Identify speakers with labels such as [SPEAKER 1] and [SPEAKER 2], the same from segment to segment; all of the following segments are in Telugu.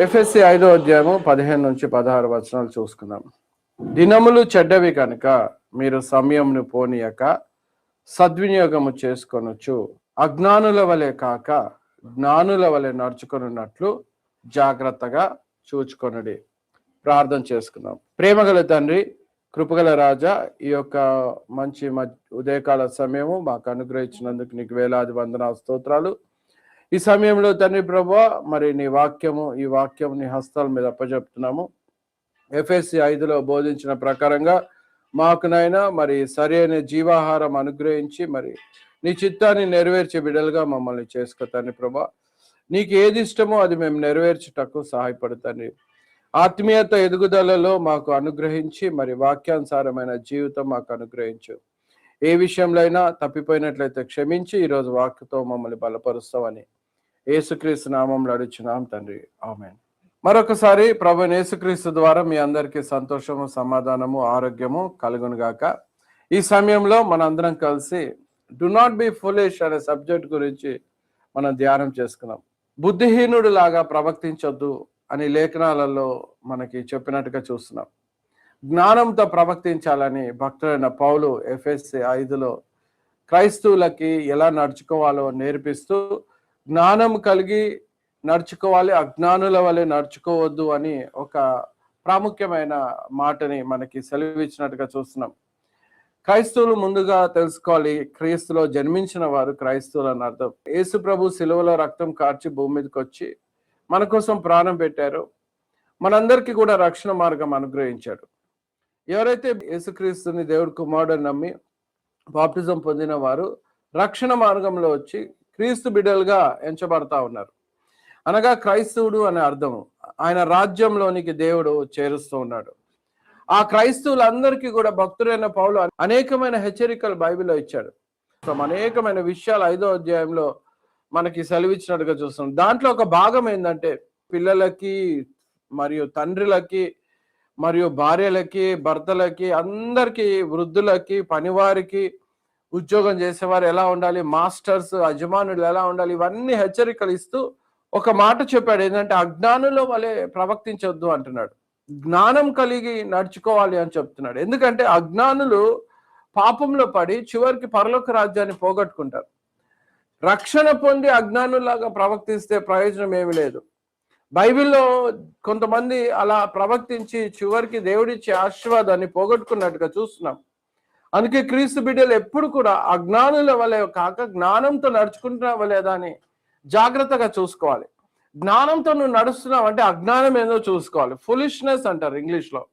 [SPEAKER 1] ఎఫెసీ 5వ అధ్యాయము 15 నుంచి 16 వచనాలు చూసుకుందాం. దినములు చెడ్డవి కనుక మీరు సమయమును పోనీయక సద్వినియోగము చేసుకొనొచ్చు. అజ్ఞానుల వలె కాక జ్ఞానుల వలె నడుచుకొనున్నట్లు జాగ్రత్తగా చూచుకొనుడి. ప్రార్థన చేసుకుందాం. ప్రేమగల తండ్రి, కృపగల రాజా, ఈ యొక్క మంచి ఉదయకాల సమయము మాకు అనుగ్రహించినందుకు నీకు వేలాది వందనాలు, స్తోత్రాలు. ఈ సమయంలో తండ్రి ప్రభువా, మరి నీ వాక్యము, ఈ వాక్యము నీ హస్తాల మీద అప్పచెప్తున్నాము. ఎఫెసీ 5లో బోధించిన ప్రకారంగా మాకునైనా మరి సరైన జీవాహారం అనుగ్రహించి మరి నీ చిత్తాన్ని నెరవేర్చే బిడ్డలుగా మమ్మల్ని చేసుకో తండ్రి ప్రభువా. నీకు ఏది ఇష్టమో అది మేము నెరవేర్చుటకు సహాయపడుతండి. ఆత్మీయత ఎదుగుదలలో మాకు అనుగ్రహించి మరి వాక్యానుసారమైన జీవితం మాకు అనుగ్రహించు. ఏ విషయంలో అయినా తప్పిపోయినట్లయితే క్షమించి ఈరోజు వాక్యతో మమ్మల్ని బలపరుస్తామని యేసుక్రీస్తు నామములో అడుగుచున్నాం తండ్రి, ఆమేన్. మరొకసారి ప్రభువైన యేసుక్రీస్తు ద్వారా మీ అందరికీ సంతోషము, సమాధానము, ఆరోగ్యము కలుగును గాక. ఈ సమయంలో మనందరం కలిసి డు నాట్ బి ఫులిష్ అనే సబ్జెక్ట్ గురించి మనం ధ్యానం చేసుకున్నాం. బుద్ధిహీనుడు లాగా ప్రవర్తించొద్దు అని లేఖనాలలో మనకి చెప్పినట్టుగా చూస్తున్నాం. జ్ఞానంతో ప్రవర్తించాలని భక్తుడైన పౌలు ఎఫెసీ 5లో క్రైస్తవులకి ఎలా నడుచుకోవాలో నేర్పిస్తూ జ్ఞానం కలిగి నడుచుకోవాలి, అజ్ఞానుల వలె నడుచుకోవద్దు అని ఒక ప్రాముఖ్యమైన మాటని మనకి సెలవిచ్చినట్టుగా చూస్తున్నాం. క్రైస్తవులు ముందుగా తెలుసుకోవాలి, క్రీస్తులో జన్మించిన వారు క్రైస్తవులు అని అర్థం. యేసు ప్రభు సిలువలో రక్తం కార్చి భూమి మీదకి వచ్చి మన కోసం ప్రాణం పెట్టారు, మనందరికీ కూడా రక్షణ మార్గం అనుగ్రహించాడు. ఎవరైతే యేసుక్రీస్తుని దేవుడి కుమారుడు నమ్మి బాప్టిజం పొందిన వారు రక్షణ మార్గంలో వచ్చి క్రీస్తు బిడ్డలుగా ఎంచబడతా ఉన్నారు. అనగా క్రైస్తవుడు అనే అర్థము. ఆయన రాజ్యంలోనికి దేవుడు చేరుస్తూ ఉన్నాడు. ఆ క్రైస్తవులందరికీ కూడా భక్తుడైన పౌలు అనేకమైన హెచ్చరికలు బైబిల్లో ఇచ్చాడు. అనేకమైన విషయాలు 5వ అధ్యాయంలో మనకి సెలవిచ్చినట్టుగా చూస్తున్నాం. దాంట్లో ఒక భాగం ఏంటంటే పిల్లలకి మరియు తండ్రులకి మరియు భార్యలకి, భర్తలకి, అందరికీ, వృద్ధులకి, పనివారికి, ఉద్యోగం చేసేవారు ఎలా ఉండాలి, మాస్టర్స్, యజమానులు ఎలా ఉండాలి, ఇవన్నీ హెచ్చరికలు ఇస్తూ ఒక మాట చెప్పాడు. ఏంటంటే అజ్ఞానుల వలె ప్రవర్తించొద్దు అంటున్నాడు. జ్ఞానం కలిగి నడుచుకోవాలి అని చెప్తున్నాడు. ఎందుకంటే అజ్ఞానులు పాపంలో పడి చివరికి పరలోక రాజ్యాన్ని పోగొట్టుకుంటారు. రక్షణ పొంది అజ్ఞానులాగా ప్రవర్తిస్తే ప్రయోజనం ఏమి లేదు. బైబిల్లో కొంతమంది అలా ప్రవర్తించి చివరికి దేవుడిచ్చే ఆశీర్వాదాన్ని పోగొట్టుకున్నట్టుగా చూస్తున్నాం. అందుకే క్రీస్తు బిడ్డలు ఎప్పుడు కూడా అజ్ఞానుల వలె కాక జ్ఞానంతో నడుచుకుంటున్నావా లేదా అని జాగ్రత్తగా చూసుకోవాలి. జ్ఞానంతో నువ్వు నడుస్తున్నావు అంటే అజ్ఞానం ఏందో చూసుకోవాలి. ఫులిష్నెస్ అంటారు ఇంగ్లీష్లో.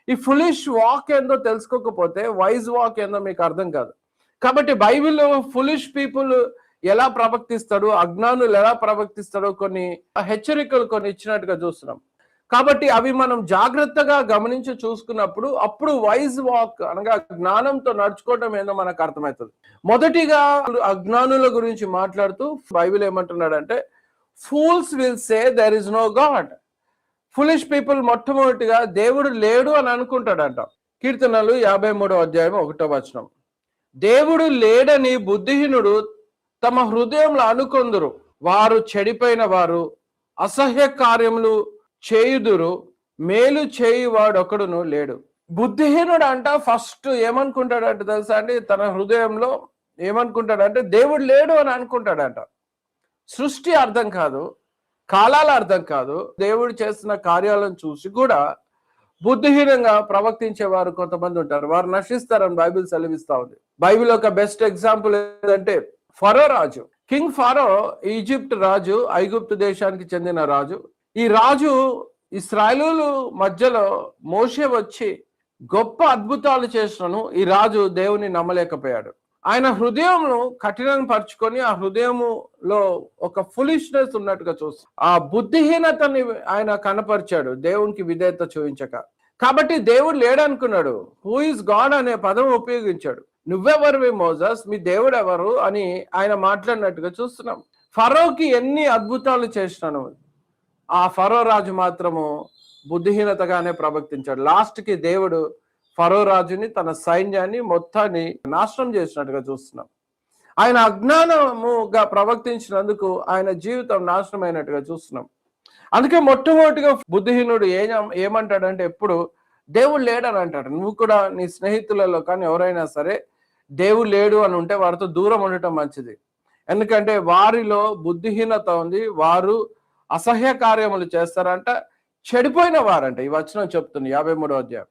[SPEAKER 1] ఈ ఫులిష్ వాక్ ఏందో తెలుసుకోకపోతే వైజ్ వాక్ ఏందో మీకు అర్థం కాదు. కాబట్టి బైబిల్లో ఫులిష్ పీపుల్ ఎలా ప్రవర్తిస్తాడు, అజ్ఞానులు ఎలా ప్రవర్తిస్తాడో కొన్ని హెచ్చరికలు కొన్ని ఇచ్చినట్టుగా చూస్తున్నాం. కాబట్టి అవి మనం జాగ్రత్తగా గమనించి చూసుకున్నప్పుడు అప్పుడు వైజ్ వాక్ అనగా జ్ఞానంతో నడుచుకోవడం ఏందో మనకు అర్థమవుతుంది. మొదటిగా అజ్ఞానుల గురించి మాట్లాడుతూ బైబిల్ ఏమంటున్నాడంటే fools will say there is no God. Foolish people మొట్టమొదటిగా దేవుడు లేడు అని అనుకుంటాడంట. కీర్తనలు 53వ అధ్యాయం 1వ వచనం. దేవుడు లేడని బుద్ధిహీనుడు తమ హృదయంలో అనుకొందురు, వారు చెడిపోయిన వారు అసహ్య కార్యములు చేయుదురు, మేలు చేయువాడు ఒకడును లేడు. బుద్ధిహీనుడు అంట ఫస్ట్ ఏమనుకుంటాడంటే తెలుసా అండి, తన హృదయంలో ఏమనుకుంటాడంటే దేవుడు లేడు అని అనుకుంటాడంట. సృష్టి అర్థం కాదు, కాలాల అర్థం కాదు, దేవుడు చేస్తున్న కార్యాలను చూసి కూడా బుద్ధిహీనంగా ప్రవర్తించేవారు కొంతమంది ఉంటారు. వారు నశిస్తారని బైబిల్ సెలవిస్తా ఉంది. బైబిల్ ఒక బెస్ట్ ఎగ్జాంపుల్ ఏంటంటే ఫరో రాజు. కింగ్ ఫరో ఈజిప్ట్ రాజు, ఐగుప్తు దేశానికి చెందిన రాజు. ఈ రాజు ఇశ్రాయేలు మధ్యలో మోషే వచ్చి గొప్ప అద్భుతాలు చేసినను ఈ రాజు దేవుని నమ్మలేకపోయాడు. ఆయన హృదయంను కఠినం పరుచుకొని ఆ హృదయములో ఒక ఫులిష్నెస్ ఉన్నట్టుగా చూస్తాడు. ఆ బుద్ధిహీనతని ఆయన కనపరిచాడు దేవునికి విధేయత చూపించక. కాబట్టి దేవుడు లేడనుకున్నాడు. హూ ఇస్ గాడ్ అనే పదం ఉపయోగించాడు. నువ్వెవరివి మోజస్, మీ దేవుడు ఎవరు అని ఆయన మాట్లాడినట్టుగా చూస్తున్నాం. ఫరోకి ఎన్ని అద్భుతాలు చేసినాను, ఆ ఫరో రాజు మాత్రము బుద్ధిహీనతగానే ప్రవర్తించాడు. లాస్ట్కి దేవుడు ఫరో రాజుని, తన సైన్యాన్ని మొత్తాన్ని నాశనం చేసినట్టుగా చూస్తున్నాం. ఆయన అజ్ఞానముగా ప్రవర్తించినందుకు ఆయన జీవితం నాశనం అయినట్టుగా చూస్తున్నాం. అందుకే మొట్టమొదటిగా బుద్ధిహీనుడు ఏమంటాడంటే ఎప్పుడు దేవుడు లేడని అంటాడు. నువ్వు కూడా నీ స్నేహితులలో కానీ ఎవరైనా సరే దేవుడు లేడు అని ఉంటే వారితో దూరం ఉండటం మంచిది. ఎందుకంటే వారిలో బుద్ధిహీనత ఉంది. వారు అసహ్య కార్యములు చేస్తారంట. చెడిపోయిన వారంట. ఈ వచనం చెప్తుంది 53వ అధ్యాయం.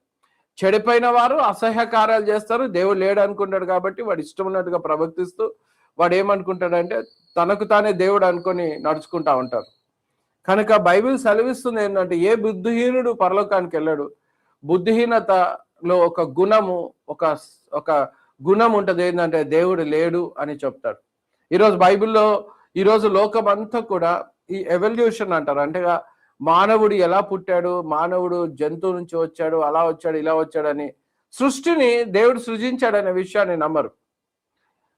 [SPEAKER 1] చెడిపోయిన వారు అసహ్య కార్యాలు చేస్తారు. దేవుడు లేడు అనుకుంటాడు కాబట్టి వాడు ఇష్టం ఉన్నట్టుగా ప్రవర్తిస్తూ వాడు ఏమనుకుంటాడంటే తనకు తానే దేవుడు అనుకొని నడుచుకుంటా ఉంటారు. కనుక బైబిల్ సెలవిస్తుంది ఏంటంటే ఏ బుద్ధిహీనుడు పరలోకానికి వెళ్ళాడు. బుద్ధిహీనతలో ఒక గుణము ఒక గుణం ఉంటుంది, ఏంటంటే దేవుడు లేడు అని చెప్తాడు. ఈరోజు బైబిల్లో ఈరోజు లోకం అంతా కూడా ఈ ఎవల్యూషన్ అంటారు. అంటే మానవుడు ఎలా పుట్టాడు, మానవుడు జంతువు నుంచి వచ్చాడు, అలా వచ్చాడు, ఇలా వచ్చాడని సృష్టిని దేవుడు సృజించాడనే విషయాన్ని నమ్మరు.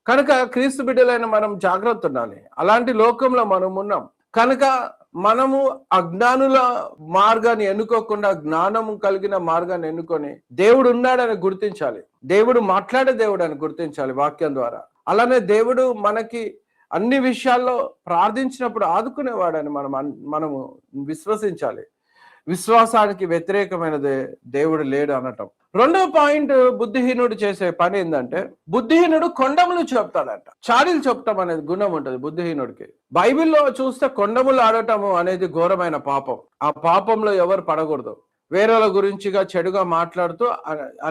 [SPEAKER 1] కనుక క్రీస్తు బిడ్డలైన మనం జాగ్రత్త ఉండాలి. అలాంటి లోకంలో మనం ఉన్నాం కనుక మనము అజ్ఞానుల మార్గాన్ని ఎన్నుకోకుండా జ్ఞానము కలిగిన మార్గాన్ని ఎన్నుకొని దేవుడు ఉన్నాడని గుర్తించాలి. దేవుడు మాట్లాడే దేవుడు అని గుర్తించాలి వాక్యం ద్వారా. అలానే దేవుడు మనకి అన్ని విషయాల్లో ప్రార్థించినప్పుడు ఆదుకునేవాడని మనము విశ్వసించాలి. విశ్వాసానికి వ్యతిరేకమైనదే దేవుడు లేడు అనటం. రెండో పాయింట్, బుద్ధిహీనుడు చేసే పని ఏంటంటే బుద్ధిహీనుడు కొండములు చెప్తాడంట. చాడీలు చెప్తాం అనేది గుణం ఉంటుంది బుద్ధిహీనుడికి. బైబిల్లో చూస్తే కొండములు ఆడటము అనేది ఘోరమైన పాపం. ఆ పాపంలో ఎవరు పడకూడదు. వేరేల గురించిగా చెడుగా మాట్లాడుతూ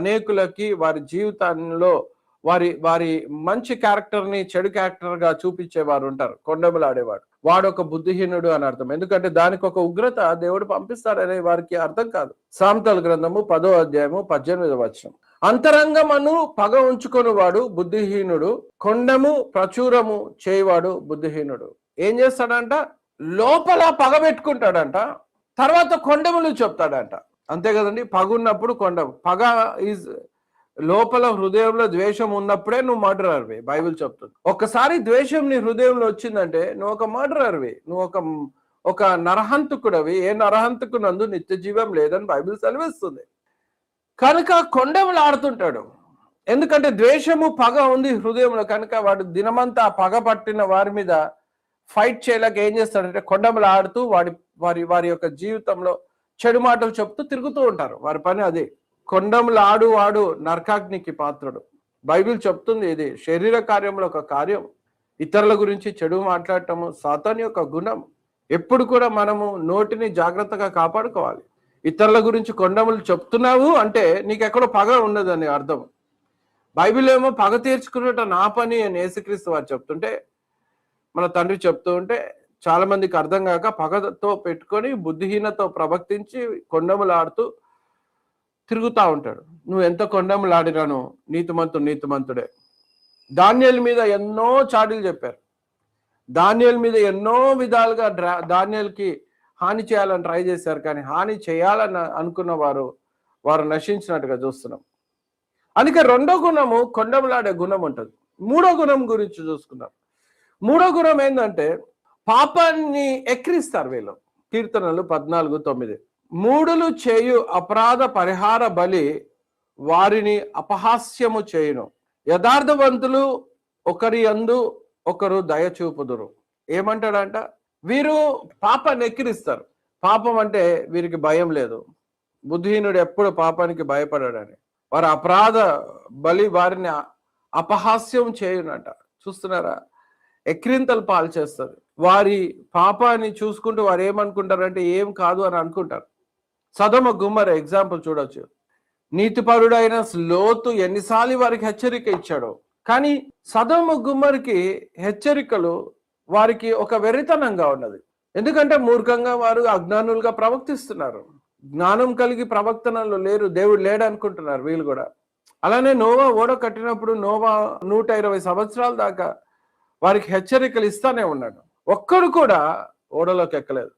[SPEAKER 1] అనేకులకి వారి జీవితంలో వారి మంచి క్యారెక్టర్ ని చెడు క్యారెక్టర్ గా చూపించేవారు ఉంటారు. కొండములు ఆడేవాడు వాడు ఒక బుద్ధిహీనుడు అని అర్థం. ఎందుకంటే దానికి ఒక ఉగ్రత దేవుడు పంపిస్తాడనే వారికి అర్థం కాదు. సామెతల గ్రంథము 10వ అధ్యాయము 18వ వచనం. అంతరంగమును పగ ఉంచుకొని వాడు బుద్ధిహీనుడు, కొండము ప్రచురము చేయవాడు బుద్ధిహీనుడు. ఏం చేస్తాడంట, లోపల పగ పెట్టుకుంటాడంట, తర్వాత కొండములు చెప్తాడంట. అంతే కదండి. పగ ఉన్నప్పుడు పగ ఈజ్ లోపల హృదయంలో ద్వేషం ఉన్నప్పుడే నువ్వు మర్డరర్వి బైబిల్ చెప్తుంది. ఒక్కసారి ద్వేషం నీ హృదయంలో వచ్చిందంటే నువ్వు ఒక మర్డరర్వి, నువ్వు ఒక నరహంతకుడవి. ఏ నరహంతకునందు నిత్య జీవం లేదని బైబిల్ సెలవిస్తుంది. కనుక కొండములు ఆడుతుంటాడు. ఎందుకంటే ద్వేషము పగ ఉంది హృదయంలో. కనుక వాడు దినమంతా పగ పట్టిన వారి మీద ఫైట్ చేయలేక ఏం చేస్తాడంటే కొండములు ఆడుతూ వారి యొక్క జీవితంలో చెడు మాటలు చెప్తూ తిరుగుతూ ఉంటారు. వారి పని అదే. కొండములు వాడు నరకాగ్నికి పాత్రుడు. బైబిల్ చెప్తుంది ఇది శరీర కార్యంలో ఒక కార్యం. ఇతరుల గురించి చెడు మాట్లాడటము సాతాను యొక్క గుణం. ఎప్పుడు కూడా మనము నోటిని జాగ్రత్తగా కాపాడుకోవాలి. ఇతరుల గురించి కొండములు చెప్తున్నావు అంటే నీకు ఎక్కడో పగ ఉన్నదని అర్థం. బైబిల్ ఏమో పగ తీర్చుకున్నట నా పని అని యేసుక్రీస్తు వారు చెప్తుంటే, మన తండ్రి చెప్తూ ఉంటే చాలా మందికి అర్థం కాక పగతో పెట్టుకొని బుద్ధిహీనతో ప్రవర్తించి కొండములు ఆడుతూ తిరుగుతా ఉంటాడు. నువ్వు ఎంత కొండములాడినాను నీతిమంతుడే. దానియేలు మీద ఎన్నో చాడీలు చెప్పారు. దానియేలు మీద ఎన్నో విధాలుగా దానియేలుకి హాని చేయాలని ట్రై చేశారు. కానీ హాని చేయాలని అనుకున్న వారు నశించినట్టుగా చూస్తున్నాం. అందుకే రెండో గుణము కొండములాడే గుణం ఉంటుంది. మూడో గుణం గురించి చూసుకున్నాం. మూడో గుణం ఏంటంటే పాపాన్ని ఎక్కిరిస్తారు వీళ్ళు. కీర్తనలు 14:9. మూడులు చేయు అపరాధ పరిహార బలి వారిని అపహాస్యము చేయును. యథార్థవంతులు ఒకరి యందు ఒకరు దయచూపుదురు. ఏమంటాడంట, వీరు పాపాన్ని ఎక్కిరిస్తారు. పాపం అంటే వీరికి భయం లేదు. బుద్ధిహీనుడు ఎప్పుడు పాపానికి భయపడాడని. వారి అపరాధ బలి వారిని అపహాస్యం చేయునంట. చూస్తున్నారా, ఎక్కిరింతలు పాలు చేస్తారు. వారి పాపాన్ని చూసుకుంటూ వారు ఏమనుకుంటారంటే ఏం కాదు అని అనుకుంటారు. సదొమ గుమ్మర ఎగ్జాంపుల్ చూడొచ్చు. నీతిపరుడైన లోతు ఎన్నిసార్లు వారికి హెచ్చరిక ఇచ్చాడో, కానీ సదొమ గుమ్మరికి హెచ్చరికలు వారికి ఒక వెర్రితనంగా ఉన్నది. ఎందుకంటే మూర్ఖంగా వారు అజ్ఞానులుగా ప్రవర్తిస్తున్నారు. జ్ఞానం కలిగి ప్రవర్తనలో లేరు. దేవుడు లేడు అనుకుంటున్నారు వీళ్ళు కూడా. అలానే నోవా ఓడ కట్టినప్పుడు నోవా 120 సంవత్సరాల దాకా వారికి హెచ్చరికలు ఇస్తానే ఉన్నాడు. ఒక్కడు కూడా ఓడలోకి ఎక్కలేదు.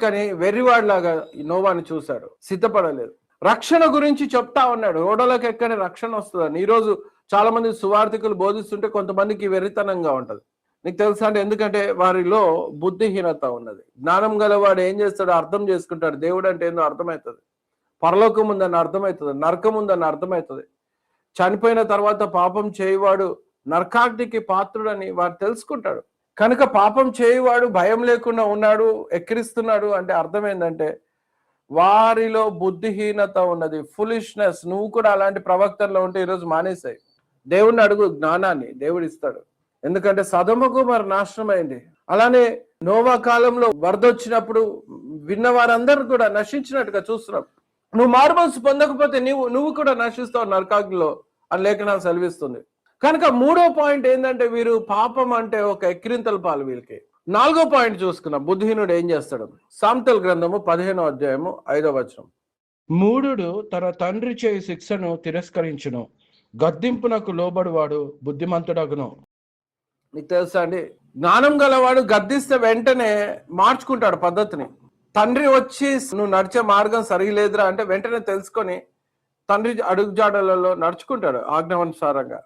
[SPEAKER 1] కానీ వెర్రివాడిలాగా నోవాని చూశాడు, సిద్ధపడలేదు. రక్షణ గురించి చెప్తా ఉన్నాడు, ఓడలోకి ఎక్కని రక్షణ వస్తుందని. ఈరోజు చాలా మంది సువార్థికులు బోధిస్తుంటే కొంతమందికి వెర్రితనంగా ఉంటది. నీకు తెలుసా అంటే, ఎందుకంటే వారిలో బుద్ధిహీనత ఉన్నది. జ్ఞానం గలవాడు ఏం చేస్తాడు, అర్థం చేసుకుంటాడు. దేవుడు అంటే ఏందో అర్థమవుతుంది. పరలోకం ఉందని అర్థమవుతుంది, నరకం ఉందని అర్థమవుతుంది. చనిపోయిన తర్వాత పాపం చేయవాడు నరకాగ్నికి పాత్రుడని వారు తెలుసుకుంటాడు. కనుక పాపం చేయువాడు భయం లేకుండా ఉన్నాడు, ఎక్కిరిస్తున్నాడు అంటే అర్థం ఏంటంటే వారిలో బుద్ధిహీనత ఉన్నది, ఫులిష్నెస్. నువ్వు కూడా అలాంటి ప్రవక్తల్లో ఉంటే ఈరోజు మానేసాయి. దేవుణ్ణి అడుగు, జ్ఞానాన్ని దేవుడు ఇస్తాడు. ఎందుకంటే సదొమ గొమొర్రా నాశనం అయింది. అలానే నోవా కాలంలో వరద వచ్చినప్పుడు విన్న వారందరూ కూడా నశించినట్టుగా చూస్తున్నాం. నువ్వు మారుమనసు పొందకపోతే నువ్వు కూడా నశిస్తావు నరకాగ్నిలో అని లేఖనాలు సెలవిస్తుంది. కనుక మూడో పాయింట్ ఏంటంటే వీరు పాపం అంటే ఒక ఎక్కిరింతల పాలు వీళ్ళకి. నాలుగో పాయింట్ చూసుకున్నాం, బుద్ధిహీనుడు ఏం చేస్తాడు. సామెతల గ్రంథము 15వ అధ్యాయము 5వ వచనం. మూఢుడు తన తండ్రి చేయి శిక్షను తిరస్కరించును, గద్దింపునకు లోబడువాడు బుద్ధిమంతుడగును. నీకు తెలుసా అండి, జ్ఞానం గలవాడు గద్దిస్తే వెంటనే మార్చుకుంటాడు పద్ధతిని. తండ్రి వచ్చి నువ్వు నడిచే మార్గం సరిలేదురా అంటే వెంటనే తెలుసుకొని తండ్రి అడుగుజాడలలో నడుచుకుంటాడు ఆజ్ఞానుసారంగా.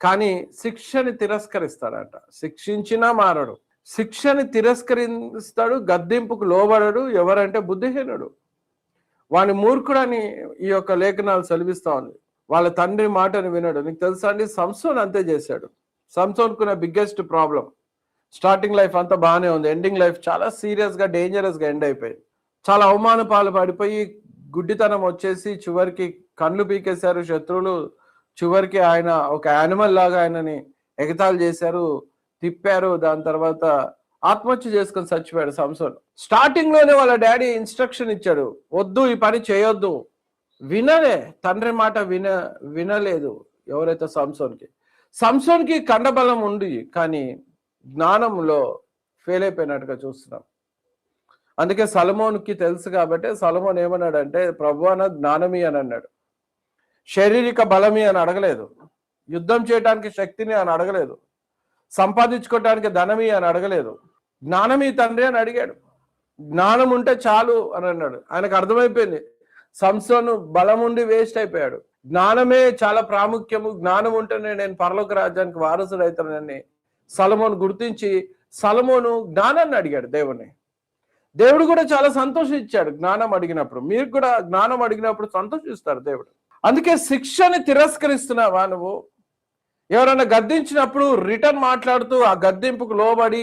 [SPEAKER 1] కానీ శిక్షని తిరస్కరిస్తాడట. శిక్షించినా మారడు, శిక్షని తిరస్కరిస్తాడు, గద్దింపుకు లోబడడు. ఎవరంటే బుద్ధిహీనుడు. వాని మూర్ఖుడని ఈ యొక్క లేఖనాలు సెలవిస్తా ఉంది. వాళ్ళ తండ్రి మాటని వినడు. నీకు తెలుసా అండి, సంసోన్ అంతే చేశాడు. సంసోన్కున్న బిగ్గెస్ట్ ప్రాబ్లం, స్టార్టింగ్ లైఫ్ అంతా బాగానే ఉంది, ఎండింగ్ లైఫ్ చాలా సీరియస్గా డేంజరస్గా ఎండ్ అయిపోయింది. చాలా అవమాన పాలు పడిపోయి గుడ్డితనం వచ్చేసి చివరికి కళ్ళు పీకేశారు శత్రువులు. చివరికి ఆయన ఒక యానిమల్ లాగా ఆయనని ఎగతాళి చేశారు, తిప్పారు. దాని తర్వాత ఆత్మహత్య చేసుకొని చచ్చిపోయాడు సంసోన్. స్టార్టింగ్ లోనే వాళ్ళ డాడీ ఇన్స్ట్రక్షన్ ఇచ్చాడు, వద్దు ఈ పని చేయొద్దు. వినలే, తండ్రి మాట వినలేదు. ఎవరైతే సంసోన్కి కండబలం ఉంది, కానీ జ్ఞానంలో ఫెయిల్ అయిపోయినట్టుగా చూస్తున్నాం. అందుకే సొలొమోన్కి తెలుసు కాబట్టి సొలొమోన్ ఏమన్నాడంటే, ప్రభువా నాకు జ్ఞానమి అని అన్నాడు. శారీరక బలమి అని అడగలేదు, యుద్ధం చేయడానికి శక్తిని అని అడగలేదు, సంపాదించుకోవటానికి ధనమి అని అడగలేదు. జ్ఞానమి తండ్రి అని అడిగాడు. జ్ఞానం ఉంటే చాలు అని అన్నాడు. ఆయనకు అర్థమైపోయింది సంసోను బలం ఉండి వేస్ట్ అయిపోయాడు. జ్ఞానమే చాలా ప్రాముఖ్యము, జ్ఞానం ఉంటేనే నేను పరలోక రాజ్యానికి వారసుడు అవుతానని సొలొమోను గుర్తించి సొలొమోను జ్ఞానాన్ని అడిగాడు దేవుణ్ణి. దేవుడు కూడా చాలా సంతోషించాడు జ్ఞానం అడిగినప్పుడు. మీరు కూడా జ్ఞానం అడిగినప్పుడు సంతోషిస్తారు దేవుడు. అందుకే శిక్షని తిరస్కరిస్తున్నావా నువ్వు? ఎవరైనా గద్దించినప్పుడు రిటర్న్ మాట్లాడుతూ ఆ గద్దింపుకు లోబడి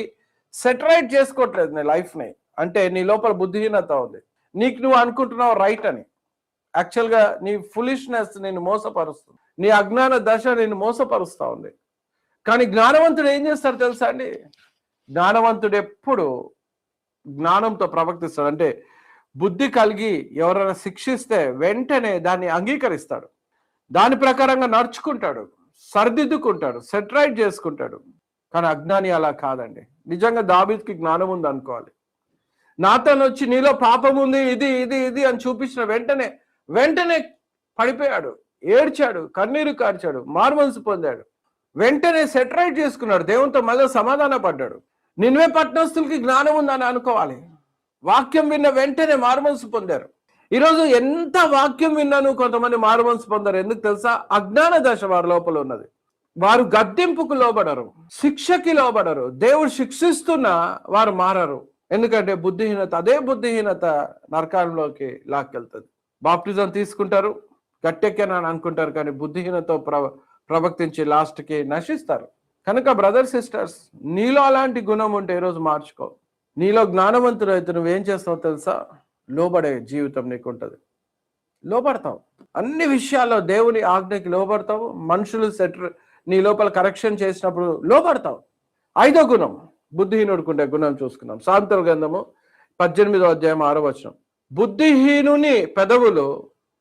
[SPEAKER 1] సెటరైట్ చేసుకోవట్లేదు నీ లైఫ్ని. అంటే నీ లోపల బుద్ధిహీనత ఉంది. నీకు నువ్వు అనుకుంటున్నావు రైట్ అని. యాక్చువల్గా నీ ఫులిష్నెస్ నిన్ను మోసపరుస్తుంది, నీ అజ్ఞాన దశ నిన్ను మోసపరుస్తూ ఉంది. కానీ జ్ఞానవంతుడు ఏం చేస్తాడు తెలుసా అండి? జ్ఞానవంతుడు ఎప్పుడు జ్ఞానంతో ప్రవర్తిస్తాడు. అంటే బుద్ధి కలిగి ఎవరైనా శిక్షిస్తే వెంటనే దాన్ని అంగీకరిస్తాడు, దాని ప్రకారంగా నడుచుకుంటాడు, సరిదిద్దుకుంటాడు, సెటరైట్ చేసుకుంటాడు. కానీ అజ్ఞాని అలా కాదండి. నిజంగా దావీదుకి జ్ఞానం ఉంది అనుకోవాలి. నాతాను వచ్చి నీలో పాపం ఉంది, ఇది ఇది ఇది అని చూపించిన వెంటనే పడిపోయాడు, ఏడ్చాడు, కన్నీరు కార్చాడు, మారుమనసు పొందాడు, వెంటనే సెటరైట్ చేసుకున్నాడు, దేవునితో మళ్ళీ సమాధాన పడ్డాడు. నిన్వే పట్టణస్తులకి జ్ఞానం ఉందని అనుకోవాలి. వాక్యం విన్న వెంటనే మారుమనసు పొందారు. ఈరోజు ఎంత వాక్యం విన్నాను కొంతమంది మారుమనసు పొందారు. ఎందుకు తెలుసా? అజ్ఞాన దశ వారి లోపల ఉన్నది. వారు గద్దింపుకు లోబడరు, శిక్షకి లోబడరు. దేవుడు శిక్షిస్తున్నా వారు మారరు. ఎందుకంటే బుద్ధిహీనత, అదే బుద్ధిహీనత నరకాలంలోకి లాక్కెళ్తుంది. బాప్టిజం తీసుకుంటారు, గట్టెక్కానని అనుకుంటారు, కానీ బుద్ధిహీనతో ప్రవర్తించి లాస్ట్కి నశిస్తారు. కనుక బ్రదర్ సిస్టర్స్, నీలో అలాంటి గుణం ఉంటే ఈరోజు మార్చుకో. నీలో జ్ఞానవంతుడు అయితే నువ్వేం చేస్తావు తెలుసా? లోబడే జీవితం నీకు ఉంటుంది. లోబడతావు అన్ని విషయాల్లో, దేవుని ఆజ్ఞకి లోబడతావు. మనుషులు నీ లోపల కరెక్షన్ చేసినప్పుడు లోబడతావు. ఐదో గుణం, బుద్ధిహీనుడుకుండే గుణం చూసుకున్నాం. సామెతల గ్రంథము 18వ అధ్యాయం 6వ వచనం. బుద్ధిహీనుని పెదవులు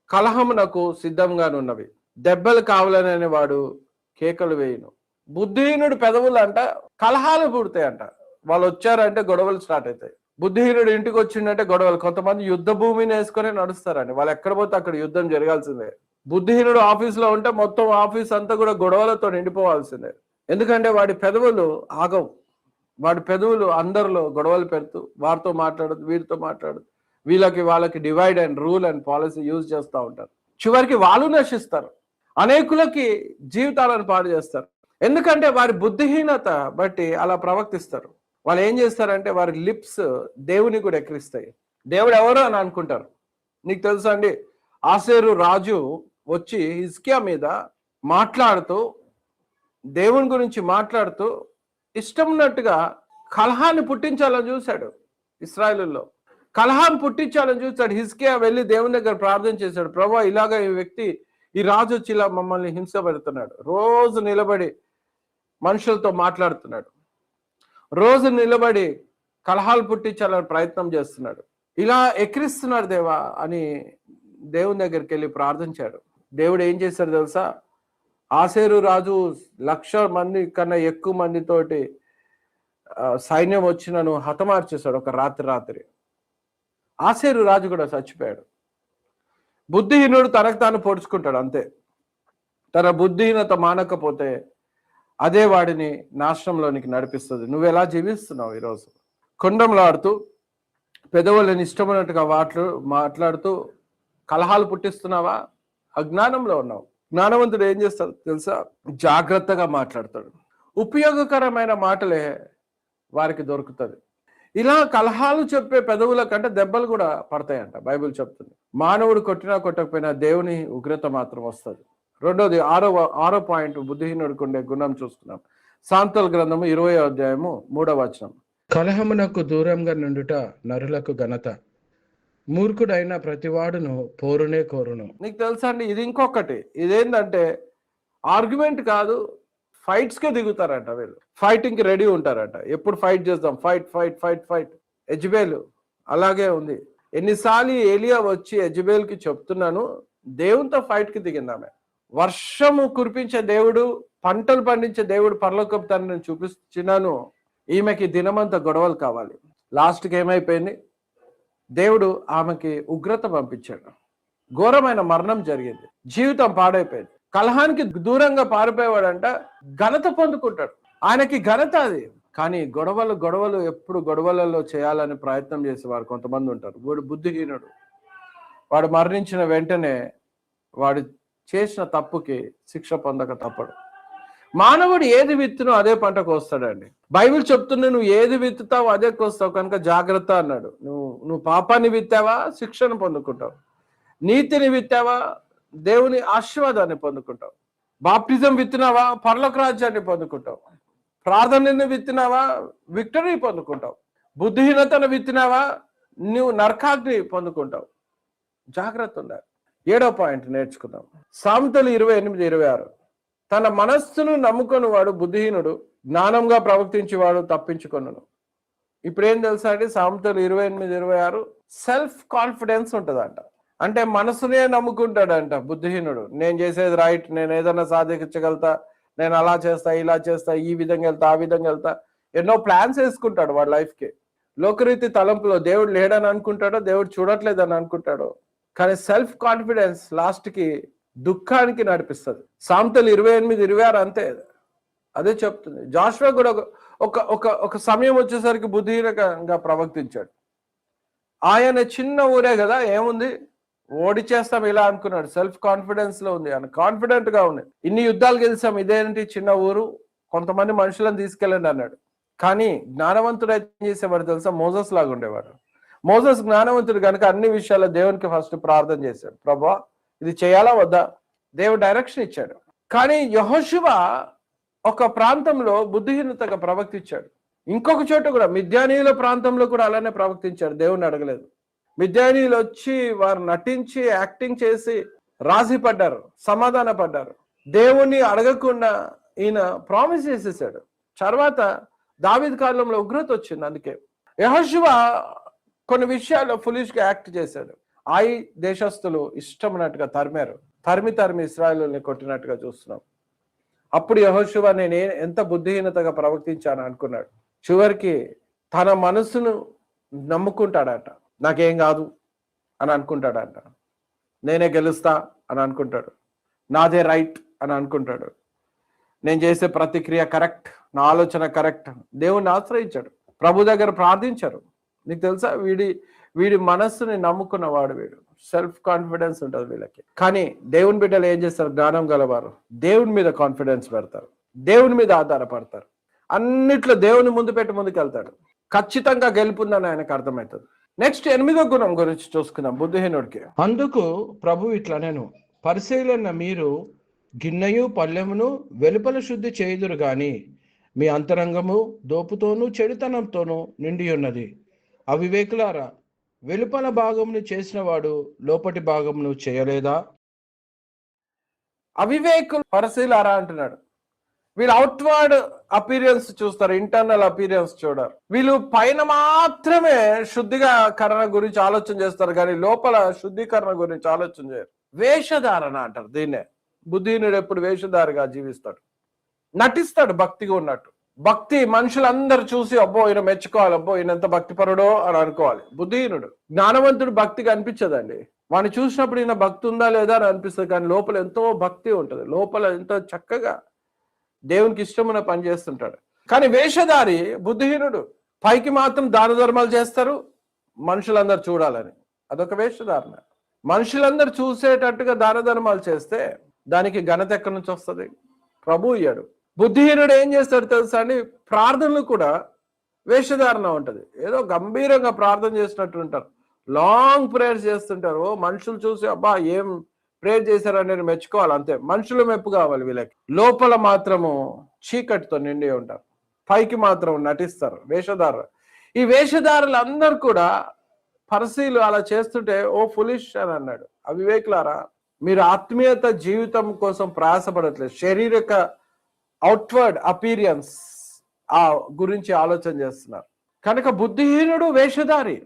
[SPEAKER 1] కలహమునకు సిద్ధంగానున్నవి, దెబ్బలు కావాలనే వాడు కేకలు వేయును. బుద్ధిహీనుడు పెదవులు అంట కలహాలు పుడతాయంట. వాళ్ళు వచ్చారంటే గొడవలు స్టార్ట్ అవుతాయి. బుద్ధిహీనుడు ఇంటికి వచ్చిందంటే గొడవలు. కొంతమంది యుద్ధ భూమిని వేసుకొని నడుస్తారండి. వాళ్ళు ఎక్కడ పోతే అక్కడ యుద్ధం జరగాల్సిందే. బుద్ధిహీనుడు ఆఫీస్లో ఉంటే మొత్తం ఆఫీస్ అంతా కూడా గొడవలతో నిండిపోవాల్సిందే. ఎందుకంటే వాడి పెదవులు ఆగవు. వాడి పెదవులు అందరిలో గొడవలు పెడుతూ వారితో మాట్లాడదు, వీరితో మాట్లాడదు, వాళ్ళకి divide and rule and policy use చేస్తూ ఉంటారు. చివరికి వాళ్ళు నశిస్తారు, అనేకులకి జీవితాలను పాడు చేస్తారు. ఎందుకంటే వారి బుద్ధిహీనత బట్టి అలా ప్రవర్తిస్తారు. వాళ్ళు ఏం చేస్తారంటే వారి లిప్స్ దేవుని కూడా ఎక్కిరిస్తాయి. దేవుడు ఎవరు అని అనుకుంటారు. నీకు తెలుసా అండి, ఆసేరు రాజు వచ్చి హిజ్కియా మీద మాట్లాడుతూ, దేవుని గురించి మాట్లాడుతూ ఇష్టం ఉన్నట్టుగా కలహాన్ని పుట్టించాలని చూశాడు. ఇశ్రాయేలులో కలహాన్ని పుట్టించాలని చూశాడు. హిజ్కియా వెళ్ళి దేవుని దగ్గర ప్రార్థన చేశాడు, ప్రభువా ఇలాగ ఈ వ్యక్తి, ఈ రాజు వచ్చి ఇలా మమ్మల్ని హింస పెడుతున్నాడు, రోజు నిలబడి మనుషులతో మాట్లాడుతున్నాడు, రోజు నిలబడి కలహాలు పుట్టించాలని ప్రయత్నం చేస్తున్నాడు, ఇలా ఎక్కిరిస్తున్నాడు దేవా అని దేవుని దగ్గరికి వెళ్ళి ప్రార్థించాడు. దేవుడు ఏం చేశాడు తెలుసా? ఆసేరు రాజు 1,00,000 మంది కన్నా ఎక్కువ మందితోటి సైన్యం వచ్చినను హతమార్చేశాడు ఒక రాత్రి. ఆసేరు రాజు కూడా చచ్చిపోయాడు. బుద్ధిహీనుడు తనకు తాను పొడుచుకుంటాడు అంతే. తన బుద్ధిహీనత మానకపోతే అదే వాడిని నాశనంలోనికి నడిపిస్తుంది. నువ్వు ఎలా జీవిస్తున్నావు ఈరోజు? కొండంలాడుతూ పెదవులను ఇష్టమైనట్టుగా మాట్లాడుతూ కలహాలు పుట్టిస్తున్నావా? అజ్ఞానంలో ఉన్నావు. జ్ఞానవంతుడు ఏం చేస్తాడు తెలుసా? జాగ్రత్తగా మాట్లాడతాడు. ఉపయోగకరమైన మాటలే వారికి దొరుకుతుంది. ఇలా కలహాలు చెప్పే పెదవుల కంటే దెబ్బలు కూడా పడతాయంట బైబిల్ చెప్తుంది. మానవుడు కొట్టినా కొట్టకపోయినా దేవుని ఉగ్రత మాత్రం వస్తుంది. రెండోది ఆరో పాయింట్, బుద్ధిహీనుడికి ఉండే గుణం చూసుకున్నాం. సాంతల గ్రంథము 20వ అధ్యాయము 3వ వచనం. కలహమునకు దూరంగా నుండుట నరులకు ఘనత, మూర్ఖుడైన ప్రతివాడును పోరునే కోరును. నీకు తెలుసా అండి, ఇది ఇంకొకటి. ఇదేంటంటే ఆర్గ్యుమెంట్ కాదు, ఫైట్స్ కే దిగుతారంట వీళ్ళు. ఫైటింగ్ కి రెడీ ఉంటారంట. ఎప్పుడు ఫైట్ చేద్దాం, ఫైట్. యెజబెలు అలాగే ఉంది. ఎన్నిసార్లు ఏలియా వచ్చి యెజబెల్కి చెప్తున్నాను, దేవునితో ఫైట్ కి దిగిందామె. వర్షము కురిపించే దేవుడు, పంటలు పండించే దేవుడు పరలోకపు తండ్రిని చూపించినాను, ఈమెకి దినమంతా గొడవలు కావాలి. లాస్ట్కి ఏమైపోయింది? దేవుడు ఆమెకి ఉగ్రత పంపించాడు. ఘోరమైన మరణం జరిగింది. జీవితం పాడైపోయింది. కలహానికి దూరంగా పారిపోయేవాడంట ఘనత పొందుకుంటాడు. ఆయనకి ఘనత అది. కానీ గొడవలు ఎప్పుడు గొడవలలో చేయాలని ప్రయత్నం చేసేవారు కొంతమంది ఉంటారు. వాడు బుద్ధిహీనుడు. వాడు మరణించిన వెంటనే వాడు చేసిన తప్పుకి శిక్ష పొందక తప్పడు. మానవుడు ఏది విత్తునో అదే పంటకు వస్తాడండి. బైబిల్ చెప్తున్నా, నువ్వు ఏది విత్తుతావు అదే కోస్తావు, కనుక జాగ్రత్త అన్నాడు. నువ్వు పాపాన్ని విత్తావా, శిక్షను పొందుకుంటావు. నీతిని విత్తావా, దేవుని ఆశీర్వాదాన్ని పొందుకుంటావు. బాప్టిజం విత్తినావా, పరలోక రాజ్యాన్ని పొందుకుంటావు. ప్రార్థనని విత్తినావా, విక్టరీ పొందుకుంటావు. బుద్ధిహీనతను విత్తినావా, నువ్వు నరకాగ్ని పొందుకుంటావు. జాగ్రత్త ఉండాలి. 7వ పాయింట్ నేర్చుకుందాం. సామెతలు 28:26. తన మనస్సును నమ్ముకొని వాడు బుద్ధిహీనుడు, జ్ఞానంగా ప్రవర్తించేవాడు తప్పించుకొనును. ఇప్పుడు ఏం తెలుసా అండి? సామెతలు 28:26 సెల్ఫ్ కాన్ఫిడెన్స్ ఉంటుందంట. అంటే మనసునే నమ్ముకుంటాడంట బుద్ధిహీనుడు. నేను చేసేది రైట్, నేను ఏదైనా సాధించగలుగుతా, నేను అలా చేస్తా, ఇలా చేస్తా, ఈ విధంగా వెళ్తా, ఆ విధంగా వెళ్తా, ఎన్నో ప్లాన్స్ వేసుకుంటాడు వాడి లైఫ్కి. లోకరీతి తలంపులో దేవుడు లేడని అనుకుంటాడో, దేవుడు చూడట్లేదని అనుకుంటాడో. కానీ సెల్ఫ్ కాన్ఫిడెన్స్ లాస్ట్కి దుఃఖానికి నడిపిస్తుంది. సామెతలు 28:26 అంతే, అదే చెప్తుంది. జాషువా కూడా ఒక సమయం వచ్చేసరికి బుద్ధిహీనంగా ప్రవర్తించాడు. ఆయన చిన్న ఊరే కదా, ఏముంది, ఓడి చేస్తాం ఇలా అనుకున్నాడు. సెల్ఫ్ కాన్ఫిడెన్స్ లో ఉంది, ఆయన కాన్ఫిడెంట్ గా ఉంది. ఇన్ని యుద్ధాలు గెలిచాం, ఇదేంటి చిన్న ఊరు, కొంతమంది మనుషులను తీసుకెళ్ళండి అన్నాడు. కానీ జ్ఞానవంతుడు అయితే ఏం చేసేవాడు తెలుసా? మోసెస్ లాగా ఉండేవాడు. మోసెస్ జ్ఞానవంతుడు కనుక అన్ని విషయాల్లో దేవునికి ఫస్ట్ ప్రార్థన చేశాడు, ప్రభువా ఇది చేయాలా వద్దా, దేవుడు డైరెక్షన్ ఇచ్చాడు. కానీ యెహోషువ ఒక ప్రాంతంలో బుద్ధిహీనతగా ప్రవర్తించాడు. ఇంకొక చోట కూడా మిద్యానీయుల ప్రాంతంలో కూడా అలానే ప్రవర్తించాడు. దేవుణ్ణి అడగలేదు. మిద్యానీయులు వచ్చి వారు నటించి యాక్టింగ్ చేసి రాజీ పడ్డారు, సమాధాన పడ్డారు. దేవుణ్ణి అడగకుండా ఈయన ప్రామిస్ చేసేసాడు. తర్వాత దావీదు కాలంలో ఉగ్రత వచ్చింది. అందుకే యెహోషువ కొన్ని విషయాల్లో ఫులిష్ గా యాక్ట్ చేశాడు. దేశస్తులు ఇష్టమైనట్టుగా తరిమి ఇశ్రాయేలుని కొట్టినట్టుగా చూస్తున్నాం. అప్పుడు యెహోషువ నేను ఎంత బుద్ధిహీనతగా ప్రవర్తించాను అనుకున్నాడు. చివరికి తన మనసును నమ్ముకుంటాడట. నాకేం కాదు అని అనుకుంటాడట. నేనే గెలుస్తా అని అనుకుంటాడు. నాదే రైట్ అని అనుకుంటాడు. నేను చేసే ప్రతిక్రియ కరెక్ట్, నా ఆలోచన కరెక్ట్. దేవుణ్ణి ఆశ్రయించాడు, ప్రభు దగ్గర ప్రార్థించారు. నీకు తెలుసా, వీడి మనస్సుని నమ్ముకున్నవాడు వీడు. సెల్ఫ్ కాన్ఫిడెన్స్ ఉంటుంది వీళ్ళకి. కానీ దేవుని బిడ్డలు ఏం చేస్తారు? జ్ఞానం గలవారు దేవుని మీద కాన్ఫిడెన్స్ పెడతారు, దేవుని మీద ఆధారపడతారు. అన్నిట్లో దేవుని ముందు పెట్టి ముందుకెళ్తాడు. ఖచ్చితంగా గెలుపుందని ఆయనకు అర్థమవుతుంది. నెక్స్ట్ 8వ గుణం గురించి చూసుకుందాం బుద్ధిహీనుడికి. అందుకు ప్రభు ఇట్లా, నేను పరిశీలన మీరు గిన్నెయు పల్లెమును వెలుపల శుద్ధి చేయుదురు గాని మీ అంతరంగము దోపుతోనూ చెడుతనంతోనూ నిండి ఉన్నది. అవివేకులారా, వెలుపల భాగమును చేసిన వాడు లోపటి భాగమును చేయలేదా? అవివేకులు పరిశీలారా అంటున్నాడు. వీళ్ళు అవుట్వర్డ్ అపీరియన్స్ చూస్తారు, ఇంటర్నల్ అపీరియన్స్ చూడరు. వీళ్ళు పైన మాత్రమే శుద్ధికరణ గురించి ఆలోచన చేస్తారు, కానీ లోపల శుద్ధీకరణ గురించి ఆలోచన చేయరు. వేషధారణ అంటారు దీన్నే. బుద్ధిహీనుడు ఎప్పుడు వేషధారిగా జీవిస్తాడు, నటిస్తాడు భక్తిగా ఉన్నట్టు. భక్తి మనుషులందరూ చూసి అబ్బో ఈయన మెచ్చుకోవాలి, అబ్బో ఈయన ఎంత భక్తిపరుడో అని అనుకోవాలి. బుద్ధిహీనుడు. జ్ఞానవంతుడు భక్తిగా అనిపించదండి. వాడిని చూసినప్పుడు ఈయన భక్తి ఉందా లేదా అని అనిపిస్తుంది, కానీ లోపల ఎంతో భక్తి ఉంటుంది, లోపల ఎంతో చక్కగా దేవునికి ఇష్టమైన పని చేస్తుంటాడు. కానీ వేషధారి బుద్ధిహీనుడు. పైకి మాత్రం దాన ధర్మాలు చేస్తారు మనుషులందరూ చూడాలని, అదొక వేషధారణ. మనుషులందరూ చూసేటట్టుగా దాన ధర్మాలు చేస్తే దానికి ఘనత ఎక్కడి నుంచి వస్తుంది? ప్రభు ఇయ్యాడు. బుద్ధిహీనుడు ఏం చేస్తాడు తెలుసా అండి? ప్రార్థనలు కూడా వేషధారణ ఉంటుంది. ఏదో గంభీరంగా ప్రార్థన చేసినట్టు ఉంటారు, లాంగ్ ప్రేయర్స్ చేస్తుంటారు. మనుషులు చూసి అబ్బా ఏం ప్రేయర్ చేశారని నేను మెచ్చుకోవాలి, అంతే. మనుషులు మెప్పు కావాలి వీళ్ళకి. లోపల మాత్రము చీకటితో నిండి ఉంటారు, పైకి మాత్రం నటిస్తారు. వేషధార. ఈ వేషధారులు అందరు కూడా పరిశీలు అలా చేస్తుంటే ఓ ఫులిష్ అని అన్నాడు. అవివేకులారా, మీరు ఆత్మీయత జీవితం కోసం ప్రయాసపడట్లేదు, శారీరక అవుట్వర్డ్ అపీరియన్స్ ఆ గురించి ఆలోచన చేస్తున్నారు. కనుక బుద్ధిహీనుడు వేషధారి.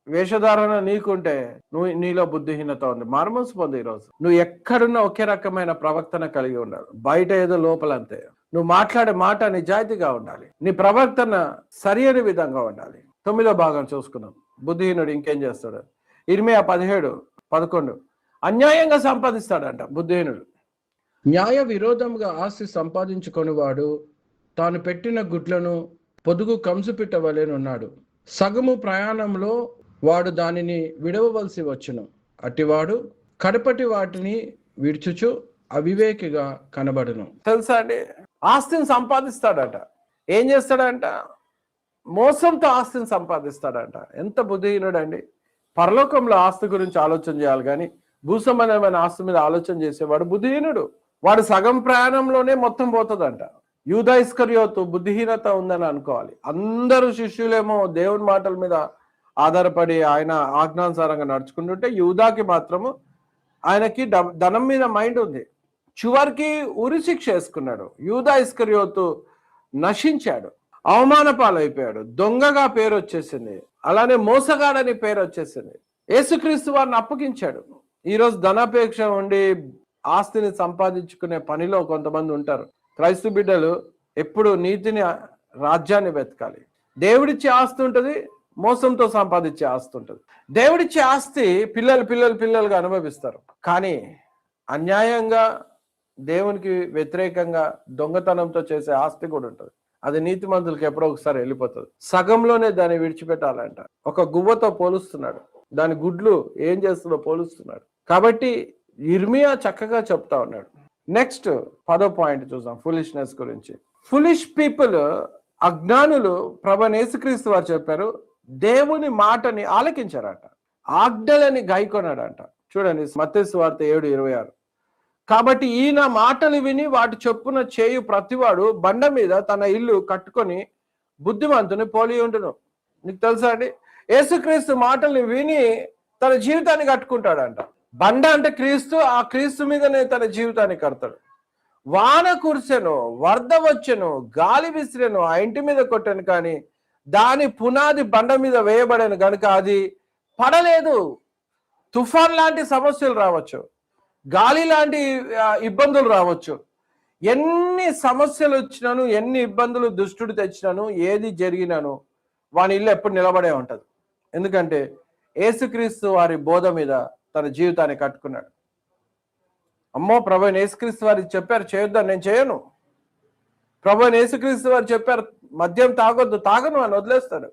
[SPEAKER 1] వేషధారణ నీకుంటే నీలో బుద్ధిహీనత ఉంది. మారుమనసు పొంది. ఈరోజు నువ్వు ఎక్కడున్నా ఒకే రకమైన ప్రవర్తన కలిగి ఉండాలి, బయట ఏదో లోపల అంతే. నువ్వు మాట్లాడే మాట నిజాయితీగా ఉండాలి, నీ ప్రవర్తన సరి అయిన విధంగా ఉండాలి. 9వ భాగం చూసుకున్నాం. బుద్ధిహీనుడు ఇంకేం చేస్తాడు? ఇర్మియా 17:11. అన్యాయంగా సంపాదిస్తాడంట బుద్ధిహీనుడు. న్యాయ విరోధంగా ఆస్తి సంపాదించుకొని వాడు తాను పెట్టిన గుడ్లను పొదుగు కంసు పిట్టవలేనున్నాడు. సగము ప్రయాణంలో వాడు దానిని విడవవలసి వచ్చును. అట్టివాడు కడపటి వాటిని విడుచుచు అవివేకిగా కనబడును. తెలుసా అండి? ఆస్తిని సంపాదిస్తాడట. ఏం చేస్తాడంట? మోసంతో ఆస్తిని సంపాదిస్తాడంట. ఎంత బుద్ధిహీనుడు అండి! పరలోకంలో ఆస్తి గురించి ఆలోచన చేయాలి, కానీ భూసంబంధమైన ఆస్తి మీద ఆలోచన చేసేవాడు బుద్ధిహీనుడు. వాడు సగం ప్రయాణంలోనే మొత్తం పోతుందంట. యూదా ఇస్కరియోతు బుద్ధిహీనత ఉందని అనుకోవాలి. అందరూ శిష్యులేమో దేవుని మాటల మీద ఆధారపడి ఆయన ఆజ్ఞానుసారంగా నడుచుకుంటుంటే, యూదాకి మాత్రము ఆయనకి ధనం మీద మైండ్ ఉంది. చివరికి ఉరి శిక్ష వేసుకున్నాడు. యూదా ఇస్కరియోతు నశించాడు, అవమాన పాలైపోయాడు, దొంగగా పేరు వచ్చేసింది, అలానే మోసగాడని పేరు వచ్చేసింది. యేసుక్రీస్తు వారిని అప్పగించాడు. ఈరోజు ధనాపేక్ష ఉండి ఆస్తిని సంపాదించుకునే పనిలో కొంతమంది ఉంటారు. క్రైస్తవ బిడ్డలు ఎప్పుడు నీతిని, రాజ్యాన్ని వెతకాలి. దేవుడిచ్చే ఆస్తి ఉంటుంది, మోసంతో సంపాదించే ఆస్తి ఉంటుంది. దేవుడిచ్చే ఆస్తి పిల్లలుగా అనుభవిస్తారు, కానీ అన్యాయంగా దేవునికి వ్యతిరేకంగా దొంగతనంతో చేసే ఆస్తి కూడా ఉంటుంది. అది నీతిమంతులకు ఎప్పుడో ఒకసారి వెళ్ళిపోతుంది. సగంలోనే దాన్ని విడిచిపెట్టాలంట. ఒక గువ్వతో పోలుస్తున్నాడు, దాని గుడ్లు ఏం చేస్తుందో పోలుస్తున్నాడు. కాబట్టి ఇర్మియా చక్కగా చెప్తా ఉన్నాడు. నెక్స్ట్ 10వ పాయింట్ చూద్దాం, ఫులిష్నెస్ గురించి. ఫులిష్ పీపుల్, అజ్ఞానులు, ప్రభువైన యేసుక్రీస్తు వారు చెప్పారు, దేవుని మాటని ఆలకించారట, ఆజ్ఞలని గైకొన్నాడంట. చూడండి మత్తయి సువార్త 7:26. కాబట్టి ఈయన మాటలు విని వాటి చొప్పున చేయు ప్రతివాడు బండ మీద తన ఇల్లు కట్టుకొని బుద్ధిమంతుని పోలి ఉండును. నీకు తెలుసా అండి? యేసుక్రీస్తు మాటల్ని విని తన జీవితాన్ని కట్టుకుంటాడంట. బండ అంటే క్రీస్తు, ఆ క్రీస్తు మీదనే తన జీవితాన్ని కడతాడు. వాన కురిసెను, వరద వచ్చెను, గాలి విసిరెను, ఆ ఇంటి మీద కొట్టాను, కానీ దాని పునాది బండ మీద వేయబడాను గనుక అది పడలేదు. తుఫాన్ లాంటి సమస్యలు రావచ్చు, గాలి లాంటి ఇబ్బందులు రావచ్చు, ఎన్ని సమస్యలు వచ్చినాను, ఎన్ని ఇబ్బందులు దుష్టుడు తెచ్చినాను, ఏది జరిగినాను వాని ఇల్లు ఎప్పుడు నిలబడే ఉంటది. ఎందుకంటే యేసుక్రీస్తు వారి బోధ మీద తన జీవితాన్ని కట్టుకున్నాడు. అమ్మో, ప్రభువైన యేసుక్రీస్తు వారు చెప్పారు చేయొద్దని, నేను చేయను. ప్రభువైన యేసుక్రీస్తు వారు చెప్పారు మద్యం తాగొద్దు, తాగను అని వదిలేస్తాడు.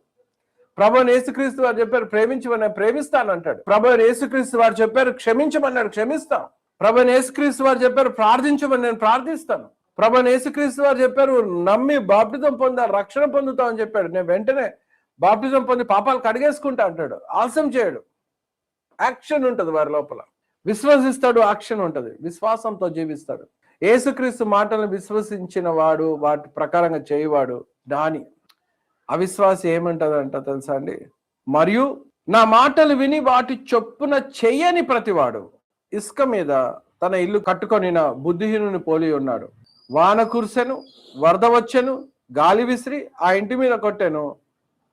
[SPEAKER 1] ప్రభువైన యేసుక్రీస్తు వారు చెప్పారు ప్రేమించమని, ప్రేమిస్తాను అంటాడు. ప్రభువైన యేసుక్రీస్తు వారు చెప్పారు క్షమించమన్నాడు, క్షమిస్తాం. ప్రభువైన యేసుక్రీస్తు వారు చెప్పారు ప్రార్థించమని, నేను ప్రార్థిస్తాను. ప్రభువైన యేసుక్రీస్తు వారు చెప్పారు నమ్మి బాప్టిజం పొందాలి, రక్షణ పొందుతాం అని చెప్పాడు. నేను వెంటనే బాప్టిజం పొంది పాపాలు కడిగేసుకుంటా అంటాడు. ఆలస్యం చేయడు. యాక్షన్ ఉంటుంది వారి లోపల. విశ్వసిస్తాడు, యాక్షన్ ఉంటుంది. విశ్వాసంతో జీవిస్తాడు. యేసుక్రీస్తు మాటలను విశ్వసించిన వాడు, వాటి ప్రకారంగా చేయవాడు జ్ఞాని. అవిశ్వాసి ఏమంటదంట తెలుసా అండి? మరియు నా మాటలు విని వాటి చొప్పున చెయ్యని ప్రతివాడు ఇసుక మీద తన ఇల్లు కట్టుకొనిన బుద్ధిహీనుని పోలి ఉన్నాడు. వాన కురిసెను, వరద వచ్చెను, గాలి విసిరి ఆ ఇంటి మీద కొట్టెను,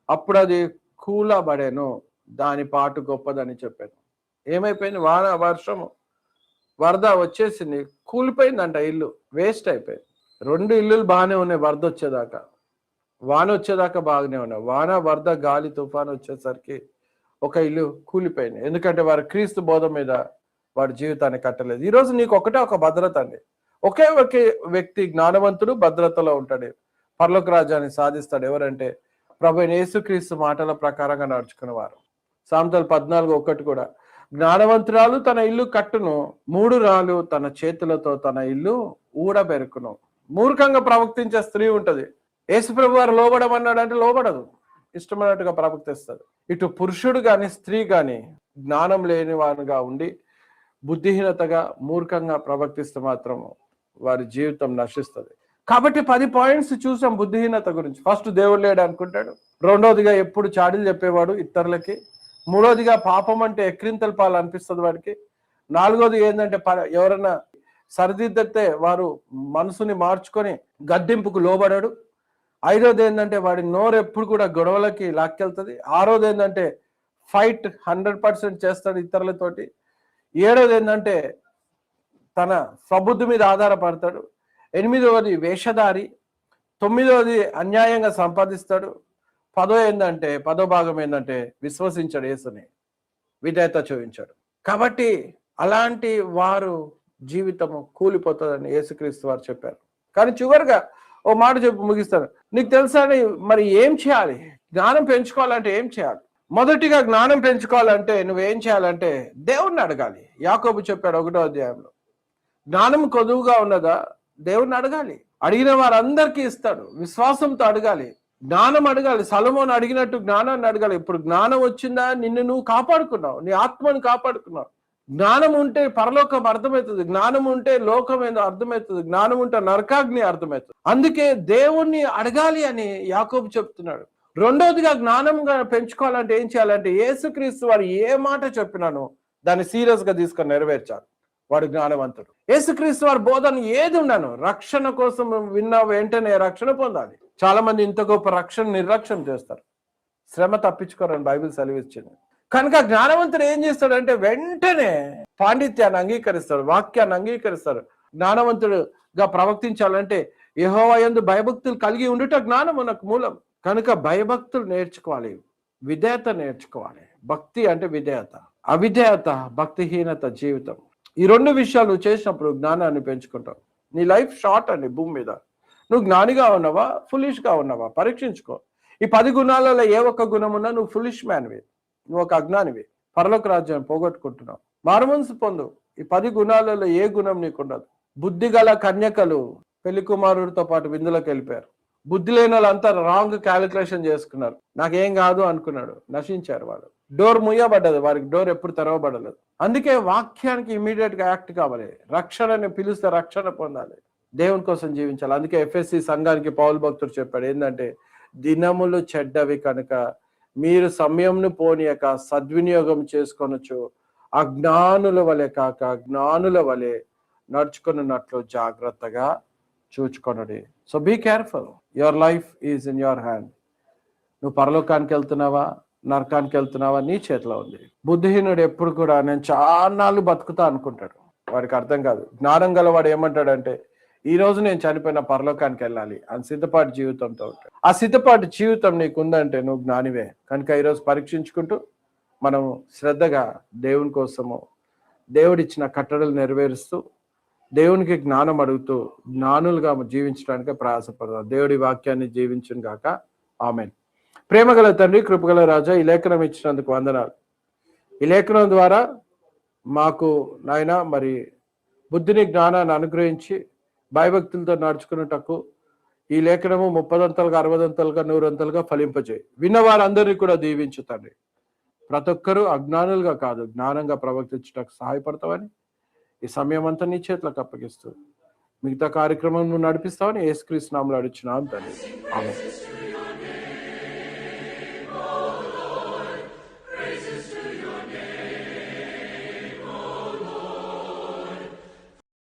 [SPEAKER 1] అప్పుడు అది కూలబడెను, దాని పాటు గొప్పదని చెప్పాను. ఏమైపోయింది? వాన, వర్షము, వరద వచ్చేసింది, కూలిపోయిందంట ఇల్లు, వేస్ట్ అయిపోయింది. 2 ఇల్లులు బాగానే ఉన్నాయి వరద వచ్చేదాకా, వాన వచ్చేదాకా బాగానే ఉన్నాయి. వాన, వరద, గాలి, తుఫాను వచ్చేసరికి ఒక ఇల్లు కూలిపోయింది. ఎందుకంటే వారు క్రీస్తు బోధ మీద వాడి జీవితాన్ని కట్టలేదు. ఈరోజు నీకు ఒక భద్రత అండి. ఒకే వ్యక్తి జ్ఞానవంతుడు భద్రతలో ఉంటాడు, పరలోక రాజ్యాన్ని సాధిస్తాడు. ఎవరంటే ప్రభువైన యేసుక్రీస్తు మాటల ప్రకారంగా నడుచుకునేవారు. సామెతలు 14:1 కూడా, జ్ఞానవంతురాలు తన ఇల్లు కట్టును, 3 రాళ్ళు తన చేతులతో తన ఇల్లు ఊడబెరుకును. మూర్ఖంగా ప్రవర్తించే స్త్రీ ఉంటది. యేసుప్రభు వారు లోబడమన్నాడంటే లోబడదు, ఇష్టమైనట్టుగా ప్రవర్తిస్తుంది. ఇటు పురుషుడు గాని స్త్రీ గాని జ్ఞానం లేని వారుగా ఉండి బుద్ధిహీనతగా మూర్ఖంగా ప్రవర్తిస్తే మాత్రం వారి జీవితం నశిస్తుంది. కాబట్టి 10 పాయింట్స్ చూసాం బుద్ధిహీనత గురించి. ఫస్ట్, దేవుడు లేడు అనుకుంటాడు. రెండోదిగా ఎప్పుడు చాడీలు చెప్పేవాడు ఇతరులకి. మూడోదిగా పాపం అంటే ఎక్రింతల పాలు అనిపిస్తుంది వాడికి. నాలుగోది ఏంటంటే ఎవరైనా సరిదిద్దితే వారు మనసుని మార్చుకొని గద్దింపుకు లోబడాడు. ఐదోది ఏంటంటే వాడి నోరు ఎప్పుడు కూడా గొడవలకి లాక్కెళ్తుంది. ఆరోది ఏంటంటే ఫైట్ 100% చేస్తాడు ఇతరులతోటి. ఏడోది ఏంటంటే తన స్వబుద్ధి మీద ఆధారపడతాడు. 8వది వేషధారి. 9వది అన్యాయంగా సంపాదిస్తాడు. 10వ భాగం ఏంటంటే విశ్వసించాడు యేసుని, విధేయత చూపించాడు. కాబట్టి అలాంటి వారు జీవితము కూలిపోతుందని యేసుక్రీస్తు వారు చెప్పారు. కానీ చివరిగా ఓ మాట చెప్పి ముగిస్తాను. నీకు తెలుసా మరి ఏం చేయాలి? జ్ఞానం పెంచుకోవాలంటే ఏం చేయాలి? మొదటిగా జ్ఞానం పెంచుకోవాలంటే నువ్వేం చేయాలంటే దేవుణ్ణి అడగాలి. యాకోబు చెప్పాడు 1వ అధ్యాయంలో, జ్ఞానం కొదువుగా ఉన్నదా? దేవుణ్ణి అడగాలి. అడిగిన వారందరికీ ఇస్తాడు. విశ్వాసంతో అడగాలి, జ్ఞానం అడగాలి. సొలొమోను అడిగినట్టు జ్ఞానాన్ని అడగాలి. ఇప్పుడు జ్ఞానం వచ్చిందా? నిన్ను నువ్వు కాపాడుకున్నావు, నీ ఆత్మను కాపాడుకున్నావు. జ్ఞానం ఉంటే పరలోకం అర్థమవుతుంది, జ్ఞానం ఉంటే లోకం ఏదో అర్థమవుతుంది, జ్ఞానం ఉంటే నరకాగ్ని అర్థమవుతుంది. అందుకే దేవుణ్ణి అడగాలి అని యాకోబు చెప్తున్నాడు. రెండోదిగా జ్ఞానంగా పెంచుకోవాలంటే ఏం చేయాలంటే యేసుక్రీస్తు వారు ఏ మాట చెప్పినానో దాన్ని సీరియస్ గా తీసుకొని నెరవేర్చాలి. వాడు జ్ఞానవంతుడు. యేసుక్రీస్తు వారి బోధన ఏది ఉన్నాను రక్షణ కోసం విన్న వెంటనే రక్షణ పొందాలి. చాలా మంది ఇంత గొప్ప రక్షణ నిర్లక్ష్యం చేస్తారు. శ్రమ తప్పించుకోరని బైబిల్ సెలవిచ్చింది. కనుక జ్ఞానవంతుడు ఏం చేస్తాడంటే వెంటనే పాండిత్యాన్ని అంగీకరిస్తాడు, వాక్యాన్ని అంగీకరిస్తాడు. జ్ఞానవంతుడుగా ప్రవర్తించాలంటే యెహోవా యందు భయభక్తులు కలిగి ఉండుట జ్ఞానమునకు మూలం. కనుక భయభక్తులు నేర్చుకోవాలి, విధేయత నేర్చుకోవాలి. భక్తి అంటే విధేయత, అవిధేయత భక్తిహీనత జీవితం. ఈ 2 విషయాలు నువ్వు చేసినప్పుడు జ్ఞానాన్ని పెంచుకుంటావు. నీ లైఫ్ షార్ట్ అండి భూమి మీద. నువ్వు జ్ఞానిగా ఉన్నావా, ఫులిష్ గా ఉన్నావా పరీక్షించుకో. ఈ 10 గుణాలలో ఏ ఒక్క గుణం ఉన్నా నువ్వు ఫులిష్ మ్యాన్వి, నువ్వు ఒక అజ్ఞానివి, పరలోక రాజ్యాన్ని పోగొట్టుకుంటున్నావు. మారుమనసు పొందు. ఈ 10 గుణాలలో ఏ గుణం నీకుండదు. బుద్ధి గల కన్యకలు పెళ్లి కుమారుడితో పాటు విందులోకి వెళ్ళిపోయారు. బుద్ధి లేని వాళ్ళంతా రాంగ్ క్యాలిక్యులేషన్ చేసుకున్నారు. నాకేం కాదు అనుకున్నాడు, నశించారు. వాడు డోర్ ముయ్యబడ్డది, వారికి డోర్ ఎప్పుడు తెరవబడలేదు. అందుకే వాక్యానికి ఇమీడియట్ గా యాక్ట్ కావాలి. రక్షణని పిలిస్తే రక్షణ పొందాలి, దేవుని కోసం జీవించాలి. అందుకే ఎఫ్ఎస్సి సంఘానికి పౌలు భక్తుడు చెప్పాడు ఏంటంటే, దినములు చెడ్డవి కనుక మీరు సమయంను పోనీయక సద్వినియోగం చేసుకొనొచ్చు, అజ్ఞానుల వలె కాక జ్ఞానుల వలె నడుచుకున్నట్లు జాగ్రత్తగా చూచుకొనడి. So be careful, your life is in your hand. నువ్వు పరలోకానికి వెళ్తున్నావా, నరకానికి వెళ్తున్నావా, నీ చేతిలో ఉంది. బుద్ధిహీనుడు ఎప్పుడు కూడా నేను చాలా బతుకుతా అనుకుంటాడు. వాడికి అర్థం కాదు. జ్ఞానం గలవాడు ఏమంటాడంటే ఈ రోజు నేను చనిపోయిన పరలోకానికి వెళ్ళాలి అని సిద్ధపాటు జీవితంతో ఉంటాడు. ఆ సిద్ధపాటు జీవితం నీకు ఉందంటే నువ్వు జ్ఞానివే. కనుక ఈరోజు పరీక్షించుకుంటూ మనం శ్రద్ధగా దేవుని కోసము దేవుడిచ్చిన కట్టడలు నెరవేరుస్తూ దేవునికి జ్ఞానం అడుగుతూ జ్ఞానులుగా జీవించడానికి ప్రయాసపడదాం. దేవుడి వాక్యాన్ని జీవించును గాక. ఆమేన్. ప్రేమగల తండ్రి, కృపగల రాజా, ఈ లేఖనం ఇచ్చినందుకు వందనాలు. ఈ లేఖనం ద్వారా మాకు నాయన మరి బుద్ధిని జ్ఞానాన్ని అనుగ్రహించి భయభక్తులతో నడుచుకున్నటకు ఈ లేఖనము 30 60 100 ఫలింపజేయి. విన్నవారందరినీ కూడా దీవించు తండ్రి. ప్రతి ఒక్కరూ అజ్ఞానులుగా కాదు జ్ఞానంగా ప్రవర్తించటకు సహాయపడతావని ఈ సమయం అంతా నీ చేతులకు అప్పగిస్తూ మిగతా కార్యక్రమం నువ్వు నడిపిస్తావని యేసుక్రీస్తు నామములో అడుగుచున్నాను తండ్రి. ఆమేన్.